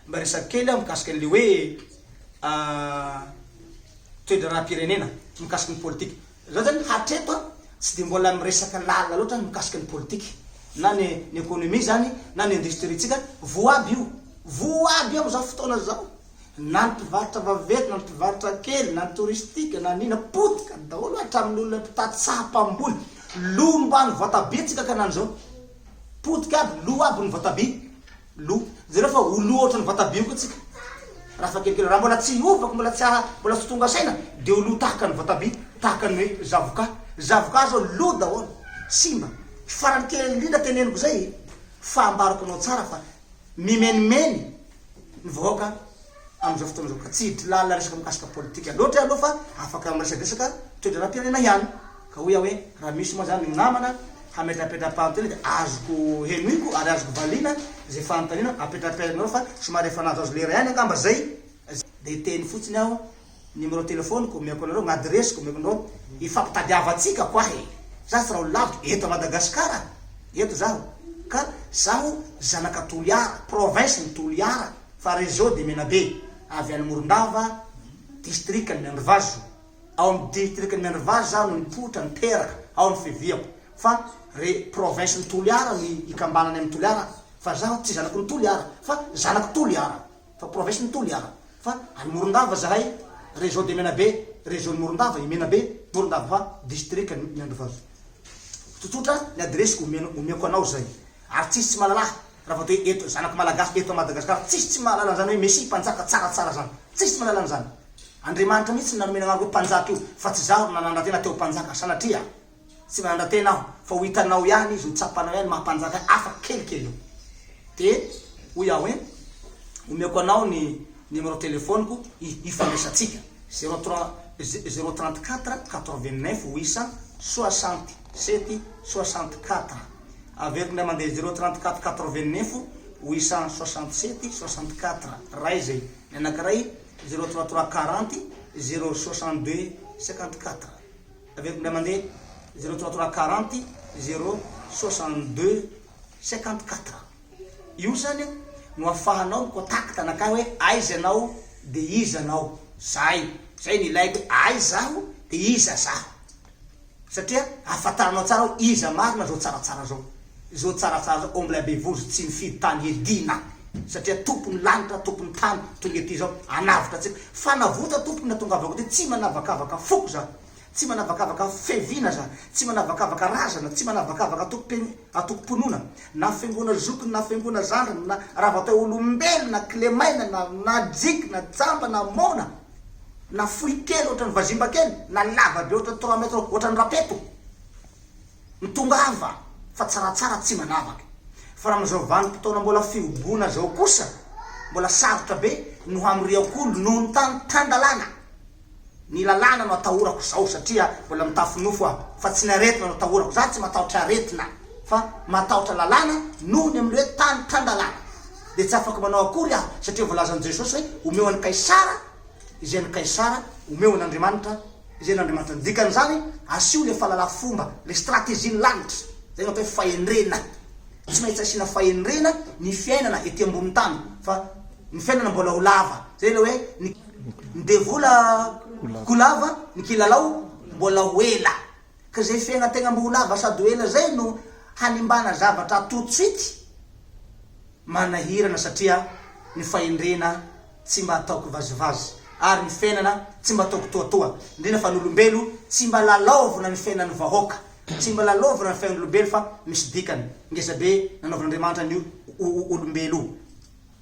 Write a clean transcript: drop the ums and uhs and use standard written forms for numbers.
mba resaka kely mikasika an'le hoe toedra raha-pirenena mikasika ny politika. Zao zany hatreto tsy de mbola miresaka lalina loatra mikasika ny politika na ny économie zany na ny industrie tsika vo aby io zao fotoana zao, na ny mpivarotra vaventy na ny mpivarotra kely na ny touristique na nina potika daholo hatramin'ny olona mpitady saha-mpamboly lo mbany voatabia tsika ka nany zao potika aby lo aby ny voatabia lo zareo fa olo ohatra ny voatabia koa tsika raha fa kelikely raha mbola tsy ovako mbola tsy tonga saina de lo tahaka ny voatabia tahaka ny hoe zavoka zao lo daholo simba farany kely indrindra teneniko zay fa ambarako anao tsara fa mimenimeny ny vahoaka am'izao fotoana zao ka tsy hiditra lalina resaka mikasika politika loatra aloha fa afaka miresadresaka toedra raha-pirenena ihany ka hoy aho hoe raha misy moa zany namana hametrapetra-pahantena de azoko henoiko ary azoko valina zay fanontaniana apetrapetrainao fa somary efa nazo azo lera ihany angamba zay de teny fotsiny aho numéro telefoniko omeko anareo gn'adresiko omeko anareo ifampitadiavatsika kwa he za tsy raha lavitra eto Madagasikara eto zaho ka zaho zanaka Toliara province ny Toliara fa région de Menabe avy any Morondava district ny Miandravazo ao amin'ny district ny Miandravazo zaho no nipotra niteraka ao ny fiviako fa province ny Toliara ny ikambanany amin'ny Toliara fa zaho tsy zanaka ny Toliara fa zanaka Toliara fa province ny Toliara fa any Morondava zahay région de Menabe région ny Morondava i Menabe Morondava fa district ny Miandravazo tsotra ny adresiko omeko anao zay ary tsisy tsy malalahy raha vao hoe eto zanaka malagasy eto Madagasikara tsisy tsy mahalala zany hoe mesy mpanjaka tsaratsara zany tsisy tsy mahalala zany Andriamanitra mihitsy nanomena anao hoe mpanjaka io fa tsy zaho nanandratena teo mpanjaka sanatria tsy manandratena aho fa ho hitanao ihany izy ho tsapanao ihany mahampanjaka afaka kelikely io de hoy aho hoe omeko anao ny numéro telefoniko ifamesatsika 034 89 867 64 avec le mandat 034 89 867 64 raizay nanakaray 033 40 062 54 avec le mandat 033 40 062 54 io zany no afahanao contact anakay hoe aiza anao de iza anao zay ny ilaiko ai zaho de iza zaho satria afatanao tsara hoe iza marina zao tsaratsara zao tsaratsara zao omble be vozo tsy mifidy tany edina satria tompony lanitra tompony tany tonga ety zao anavitra tsika fa navota tompony natongavako ty tsy manavakavaka foko za tsy manavakavaka fevina za tsy manavakavaka razana tsy manavakavaka atoko-ponona na fengona zokiny na fengona zandrana na raha vatao olombelo na klemaina na jiky na jamba na mona na fohy kely ohatrany vazimba kely na lava be ohatrany 3 metre ohatrany rapeto mitongava fa tsaratsara tsy manavaky fa raha am'izao vanim-potoana mbola fiobona zao kosa mbola sarotra be no hamiriakolo noho ny tany tandalana ny lalàna no atahorako zao satria mbola mitafinofo aho fa tsy naretina no atahorako za tsy matahotra aretina fa matahotra lalàna noho ny am'le hoe tany tandalana de tsy afaka manao akory aho satria voalazan'i Jesosy hoe omeo an'ny Kaisara izay ny Kaisara omeo an'Andriamanitra izay n'Andriamanitra dikan'izany asio le fahalala fomba le stratégie ny lanitra zay natao hoe fahendrena tsy maintsy asina fahendrena ny fiainana ety ambony tany fa ny fiainana mbola ho lava zay le hoe ny devola kolava ny kilalao mbola ho ela ka zay fiaina tegna mbo ho lava sady ho ela zay no hanimbana zavatra tout de suite manahirana satria ny fahendrena tsy mba ataoko vazivazy ary ny fiainana tsy mba ataoko toatoa indrindra fa n'olombelo tsy mba lalaovina ny fiainan'ny vahoaka tsy mba lalaovina ny fiainan'olombelo fa misy dikany ngeza be nanaovan'Andriamanitra ny olombelo